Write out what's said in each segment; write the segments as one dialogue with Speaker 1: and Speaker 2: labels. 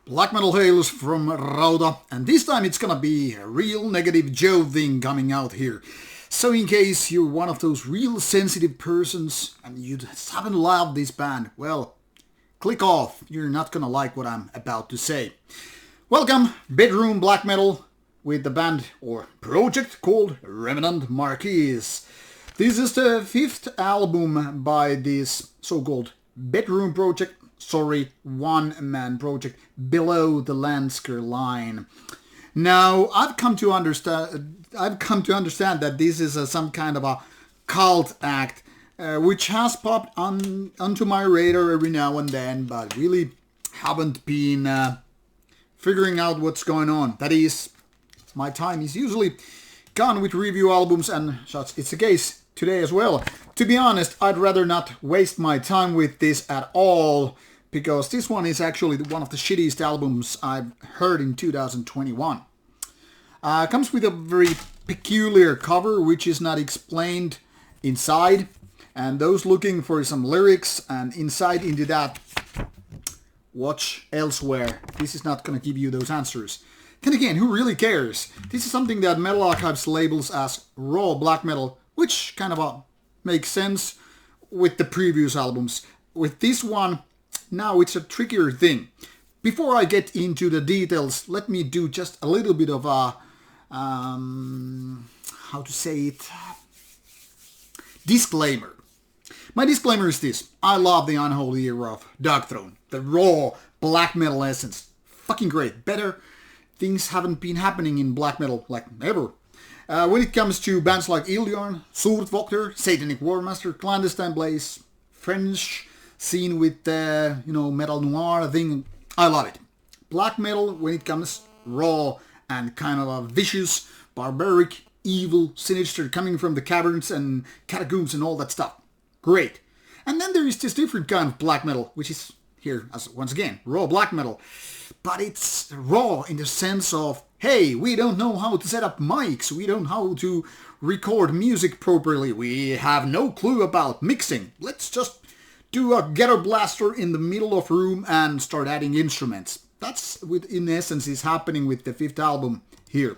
Speaker 1: Black Metal Hails from Rauta, and this time it's gonna be a real negative Joe thing coming out here. So in case you're one of those real sensitive persons and you just haven't loved this band, well, click off, you're not gonna like what I'm about to say. Welcome, bedroom black metal with the band or project called Revenant Marquis. This is the fifth album by this so-called bedroom project, one-man project below the Landsker line. Now, I've come to understand that this is some kind of a cult act, which has popped onto my radar every now and then, but really haven't been figuring out what's going on. That is, my time is usually gone with review albums and such. It's the case today as well. To be honest, I'd rather not waste my time with this at all, because this one is actually one of the shittiest albums I've heard in 2021. Comes with a very peculiar cover, which is not explained inside, and those looking for some lyrics and insight into that, watch elsewhere. This is not going to give you those answers. Then again, who really cares? This is something that Metal Archives labels as raw black metal, which kind of makes sense with the previous albums. With this one, now it's a trickier thing. Before I get into the details, let me do just a little bit of a, how to say it, disclaimer. My disclaimer is this: I love the unholy era of Darkthrone, the raw black metal essence. Fucking great. Better things haven't been happening in black metal like ever. When it comes to bands like Illion, Swordvokter, Satanic Warmaster, Clandestine Blaze, French scene with the metal noir thing, I love it. Black metal, when it comes raw and kind of a vicious, barbaric, evil, sinister, coming from the caverns and catacombs and all that stuff. Great. And then there is this different kind of black metal, which is here as once again raw black metal, but it's raw in the sense of, hey, we don't know how to set up mics, we don't know how to record music properly, we have no clue about mixing, let's just do a ghetto blaster in the middle of room and start adding instruments. That's what in essence is happening with the fifth album here.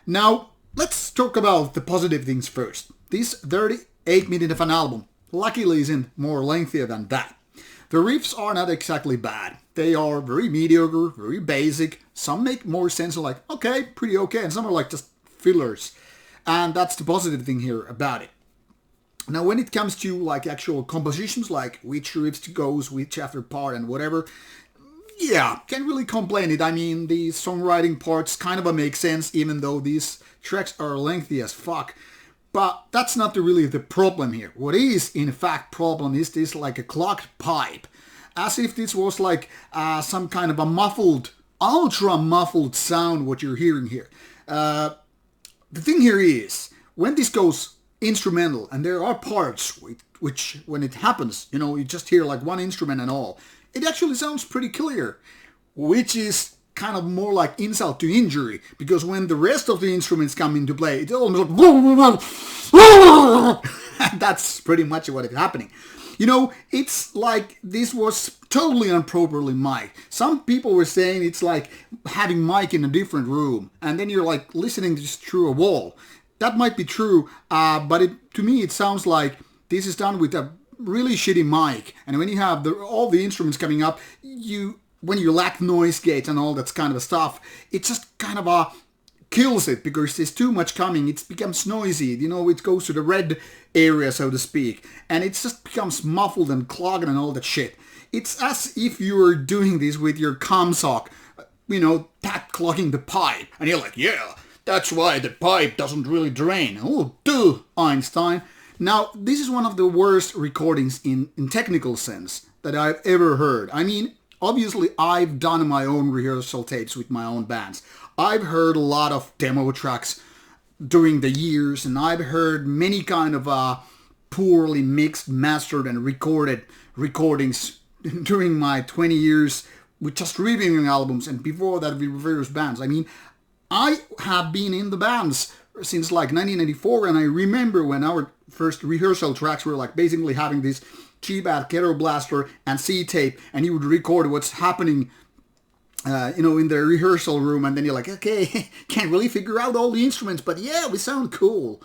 Speaker 1: Now, let's talk about the positive things first. This 38 minutes of an album luckily isn't more lengthy than that. The riffs are not exactly bad. They are very mediocre, very basic. Some make more sense, like, okay, pretty okay, and some are like just fillers. And that's the positive thing here about it. Now, when it comes to like actual compositions, like which riffs to go, which after part and whatever, yeah, can't really complain it. I mean, the songwriting parts kind of make sense, even though these tracks are lengthy as fuck. But that's not really the problem here. What is, in fact, problem is this like a clogged pipe. As if this was like some kind of a muffled, ultra muffled sound what you're hearing here. The thing here is, when this goes instrumental, and there are parts which when it happens, you just hear like one instrument and all, it actually sounds pretty clear, which is kind of more like insult to injury, because when the rest of the instruments come into play, it's almost like that's pretty much what is happening. It's like this was totally improperly mic'd. Some people were saying it's like having mic in a different room, and then you're like listening just through a wall. That might be true, but to me it sounds like this is done with a really shitty mic. And when you have all the instruments coming up, when you lack noise gates and all that kind of stuff, it just kind of kills it, because there's too much coming. It becomes noisy, it goes to the red area, so to speak, and it just becomes muffled and clogged and all that shit. It's as if you were doing this with your comm sock, that clogging the pipe, and you're like, yeah, that's why the pipe doesn't really drain. Oh, duh, Einstein. Now, this is one of the worst recordings in technical sense that I've ever heard. I mean, obviously, I've done my own rehearsal tapes with my own bands. I've heard a lot of demo tracks during the years, and I've heard many kind of poorly mixed, mastered, and recorded recordings during my 20 years with just reviewing albums, and before that with various bands. I mean, I have been in the bands since like 1994, and I remember when our first rehearsal tracks were like basically having this cheap-ass ghetto blaster and C-tape, and he would record what's happening in the rehearsal room, and then you're like, okay, can't really figure out all the instruments, but yeah, we sound cool.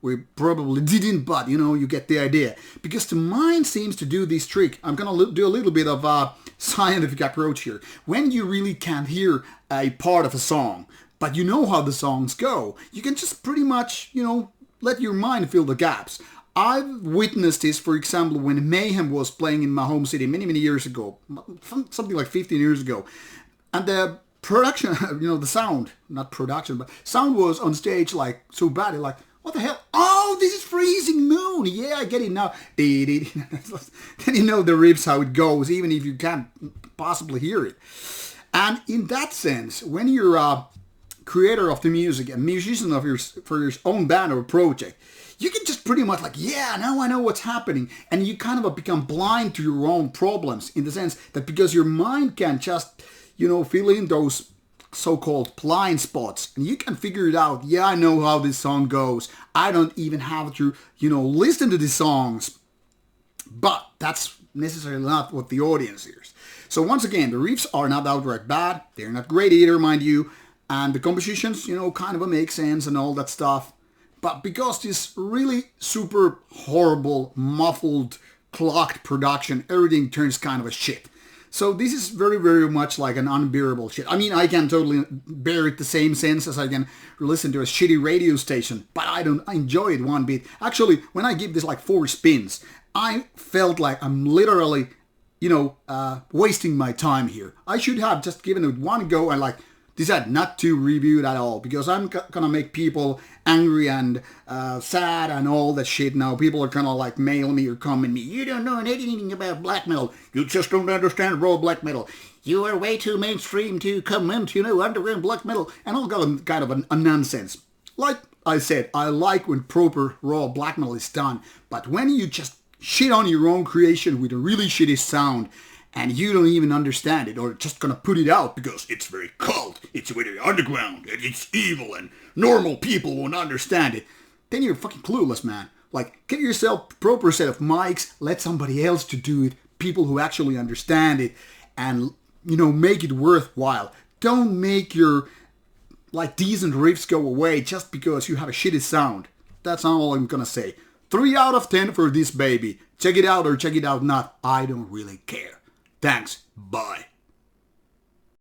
Speaker 1: We probably didn't, but you get the idea. Because the mind seems to do this trick. I'm gonna do a little bit of a scientific approach here. When you really can't hear a part of a song, but you know how the songs go, you can just pretty much, let your mind fill the gaps. I've witnessed this, for example, when Mayhem was playing in my home city many, many years ago, something like 15 years ago. And the production, the sound, not production, but sound was on stage like so bad, like, what the hell? Oh, this is Freezing Moon. Yeah, I get it now. Then you know the riffs, how it goes, even if you can't possibly hear it. And in that sense, when you're a creator of the music, a musician for your own band or project, you can just pretty much like, yeah, now I know what's happening. And you kind of become blind to your own problems in the sense that because your mind can just, fill in those so-called blind spots, and you can figure it out. Yeah, I know how this song goes. I don't even have to, listen to the songs. But that's necessarily not what the audience hears. So once again, the riffs are not outright bad. They're not great either, mind you. And the compositions, kind of make sense and all that stuff. But because this really super horrible, muffled, clocked production, everything turns kind of a shit. So this is very, very much like an unbearable shit. I mean, I can totally bear it the same sense as I can listen to a shitty radio station, but I enjoy it one bit. Actually, when I give this like 4 spins, I felt like I'm literally, wasting my time here. I should have just given it one go and decided not to review it at all, because I'm gonna make people angry and sad and all that shit now. People are gonna mail me or comment me, you don't know anything about black metal, you just don't understand raw black metal, you are way too mainstream to comment, underground black metal, and all kind of a nonsense. Like I said, I like when proper raw black metal is done, but when you just shit on your own creation with a really shitty sound, and you don't even understand it, or just gonna put it out because it's very cult, it's very underground, and it's evil, and normal people won't understand it, then you're fucking clueless, man. Get yourself a proper set of mics, let somebody else to do it, people who actually understand it, and, make it worthwhile. Don't make your, decent riffs go away just because you have a shitty sound. That's all I'm gonna say. 3 out of 10 for this baby. Check it out or check it out not, I don't really care. Thanks. Bye.